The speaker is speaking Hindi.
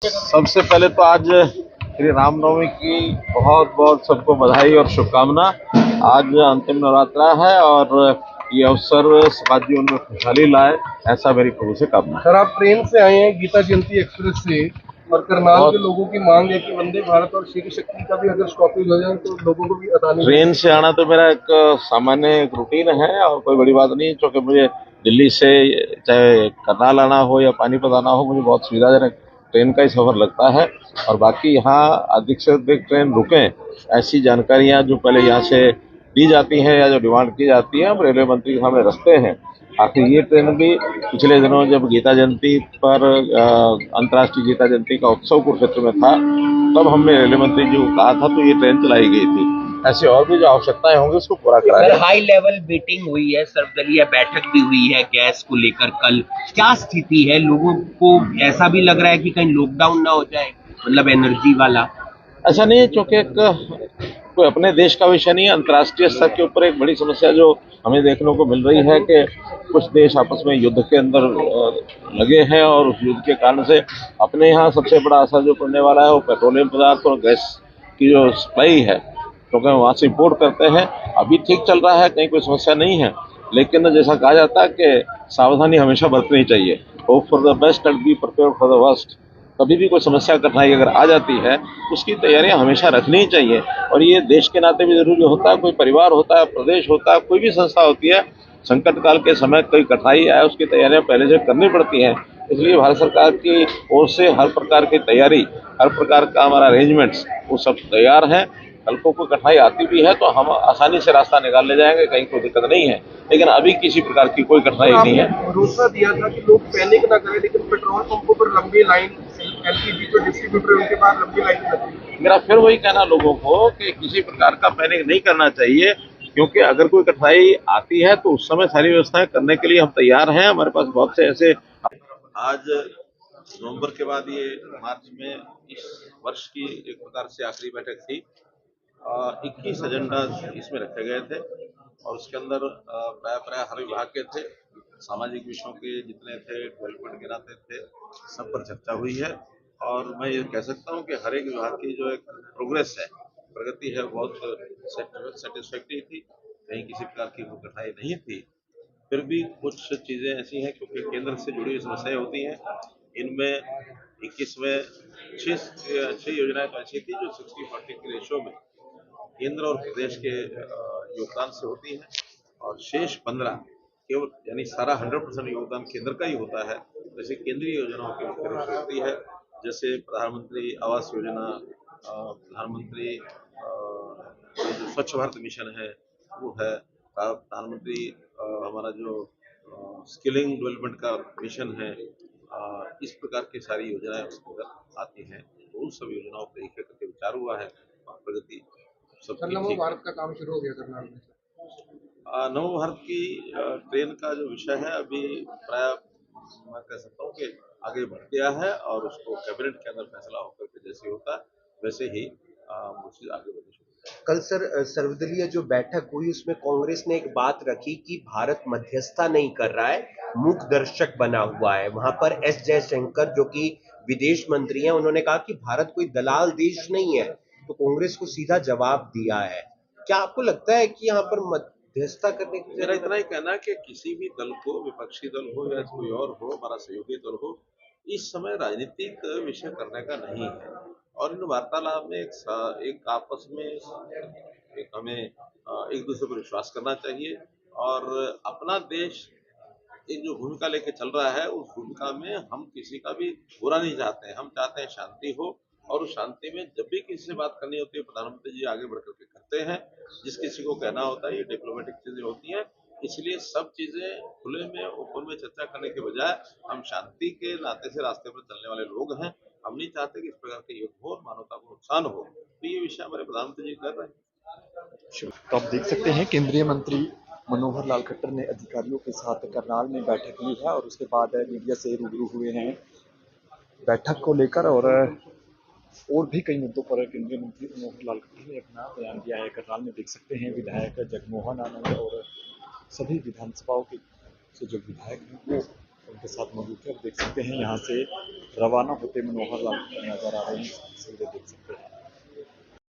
सबसे पहले तो आज श्री रामनवमी की बहुत बहुत सबको बधाई और शुभकामना। आज अंतिम नवरात्रा है और ये अवसर समाज जीवन में खुशहाली लाए, ऐसा मेरी प्रभु से कामना। सर, आप ट्रेन से आए हैं गीता जयंती एक्सप्रेस से, और करनाल के लोगों की मांग है कि वंदे भारत और श्री शक्ति का भी अगर स्टॉपेज हो जाए तो लोगों को भी आसानी। ट्रेन से आना तो मेरा एक सामान्य एक रूटीन है और कोई बड़ी बात नहीं, क्योंकि मुझे दिल्ली से चाहे करनाल आना हो या पानीपत आना हो, मुझे बहुत सुविधाजनक ट्रेन का ही सफर लगता है। और बाकी यहाँ अधिक से अधिक ट्रेन रुकें, ऐसी जानकारियाँ जो पहले यहाँ से दी जाती हैं या जो डिमांड की जाती है, हम रेलवे मंत्री के सामने रखते हैं। आखिर ये ट्रेन भी पिछले दिनों जब गीता जयंती पर अंतर्राष्ट्रीय गीता जयंती का उत्सव कुरुक्षेत्र में था, तब हमने रेलवे मंत्री जी को कहा था, तो ये ट्रेन चलाई गई थी। ऐसे और भी जो आवश्यकताएं होंगी उसको पूरा कराया जाएगा। हाई लेवल मीटिंग हुई है, सर्वदलीय बैठक भी हुई है गैस को लेकर। कल क्या स्थिति है? लोगों को ऐसा भी लग रहा है कि कहीं लॉकडाउन ना हो जाए, मतलब एनर्जी वाला। ऐसा नहीं है, क्योंकि कोई अपने देश का विषय नहीं है, अंतर्राष्ट्रीय स्तर के ऊपर एक बड़ी समस्या जो हमें देखने को मिल रही है कि कुछ देश आपस में युद्ध के अंदर लगे हैं और उस युद्ध के कारण से अपने यहाँ सबसे बड़ा असर जो पड़ने वाला है वो पेट्रोलियम पदार्थ और गैस की जो सप्लाई है, क्योंकि हम वहाँ से इम्पोर्ट करते हैं। अभी ठीक चल रहा है, कहीं कोई समस्या नहीं है, लेकिन जैसा कहा जाता है कि सावधानी हमेशा बरतनी चाहिए। Hope for the best and be prepared for the worst. कभी भी कोई समस्या कठिनाई अगर आ जाती है, उसकी तैयारियां हमेशा रखनी ही चाहिए। और ये देश के नाते भी जरूरी होता है, कोई परिवार होता है, प्रदेश होता है, कोई भी संस्था होती है, संकट काल के समय कोई कठिनाई आए उसकी तैयारियां पहले से करनी पड़ती हैं। इसलिए भारत सरकार की ओर से हर प्रकार की तैयारी, हर प्रकार का हमारा अरेंजमेंट्स वो सब तैयार है। कल को कोई कठिनाई आती भी है तो हम आसानी से रास्ता निकाल ले जाएंगे, कहीं कोई दिक्कत नहीं है। लेकिन अभी किसी प्रकार की कोई कठिनाई नहीं है। भरोसा दिया था कि लोग पैनिक ना करें, लेकिन पेट्रोल पंपों पर लंबी लाइन, एलपीजी जो डिस्ट्रीब्यूटर उनके पास लंबी लाइन लगी। मेरा फिर वही कहना लोगों को कि किसी प्रकार का पैनिक नहीं करना चाहिए, क्योंकि अगर कोई कठिनाई आती है तो उस समय सारी व्यवस्थाएं करने के लिए हम तैयार हैं। हमारे पास बहुत से ऐसे। आज नवंबर के बाद ये मार्च में इस वर्ष की एक प्रकार से आखिरी बैठक थी। 21 एजेंडा इसमें रखे गए थे और उसके अंदर प्राय हर विभाग के थे, सामाजिक विषयों के जितने थे, डेवलपमेंट के नाते थे, सब पर चर्चा हुई है। और मैं ये कह सकता हूँ कि हर एक विभाग की जो एक प्रोग्रेस है, प्रगति है, बहुत सेटिस्फैक्टरी थी। कहीं किसी प्रकार की कोई कठिनाई नहीं थी। फिर भी कुछ चीजें ऐसी हैं, क्योंकि केंद्र से जुड़ी हुई समस्याएं होती हैं। इनमें 21 में छह योजनाएं तो ऐसी थी जो 60-40 के रेशो में केंद्र और प्रदेश के योगदान से होती है, और शेष 15 केवल, यानी सारा 100% योगदान केंद्र का ही होता है। जैसे केंद्रीय योजनाओं की मुख्य रूप से होती है, जैसे प्रधानमंत्री आवास योजना, प्रधानमंत्री जो स्वच्छ भारत मिशन है वो है, प्रधानमंत्री हमारा जो स्किलिंग डेवलपमेंट का मिशन है, इस प्रकार की सारी योजनाएं उसके अंदर आती हैं। तो उन सब योजनाओं पर एक करके विचार हुआ है और प्रगति नमो भारत का काम शुरू हो गया करनाल में। नव भारत की ट्रेन का जो विषय है, अभी प्राय मैं कह सकता हूँ कि आगे बढ़ गया है और उसको कैबिनेट के अंदर फैसला होकर के जैसे होता है वैसे ही वो चीज आगे बढ़ी। कल सर सर्वदलीय जो बैठक हुई उसमें कांग्रेस ने एक बात रखी कि भारत मध्यस्थता नहीं कर रहा है, मूक दर्शक बना हुआ है। वहां पर एस जयशंकर जो कि विदेश मंत्री हैं, उन्होंने कहा कि भारत कोई दलाल देश नहीं है, तो कांग्रेस को सीधा जवाब दिया है। क्या आपको लगता है कि यहाँ पर मध्यस्थता करने की मेरा इतना ही कहना है कि किसी भी दल को, विपक्षी दल हो या कोई और हो, हमारा सहयोगी दल हो, इस समय राजनीतिक विषय करने का नहीं है। और इन वार्तालाप में एक आपस में एक हमें एक दूसरे पर विश्वास करना चाहिए और अपना देश एक जो भूमिका लेके चल रहा है उस भूमिका में हम किसी का भी बुरा नहीं चाहते हैं। हम चाहते हैं शांति हो, और उस शांति में जब भी किसी से बात करनी होती है प्रधानमंत्री जी आगे बढ़ करके करते हैं। जिस किसी को कहना होता है, ये डिप्लोमेटिक चीजें होती हैं। इसलिए सब चीजें खुले में, ओपन में चर्चा करने के बजाय हम शांति के नाते से रास्ते पर चलने वाले लोग हैं। हम नहीं चाहते कि इस प्रकार के युद्ध हो और मानवता को नुकसान हो। तो ये विषय हमारे प्रधानमंत्री जी कर रहे हैं। तो आप देख सकते हैं केंद्रीय मंत्री मनोहर लाल खट्टर ने अधिकारियों के साथ करनाल में बैठक ली है और उसके बाद मीडिया से रूबरू हुए हैं बैठक को लेकर। और भी कई मुद्दों पर केंद्रीय मंत्री मनोहर लाल खट्टर ने अपना बयान दिया है। करनाल में देख सकते हैं विधायक जगमोहन आनंद और सभी विधानसभाओं के से जो विधायक हैं वो उनके साथ मौजूद थे। अब देख सकते हैं यहाँ से रवाना होते मनोहर लाल खट्टर नजर आ रहे हैं, तस्वीरें देख सकते हैं।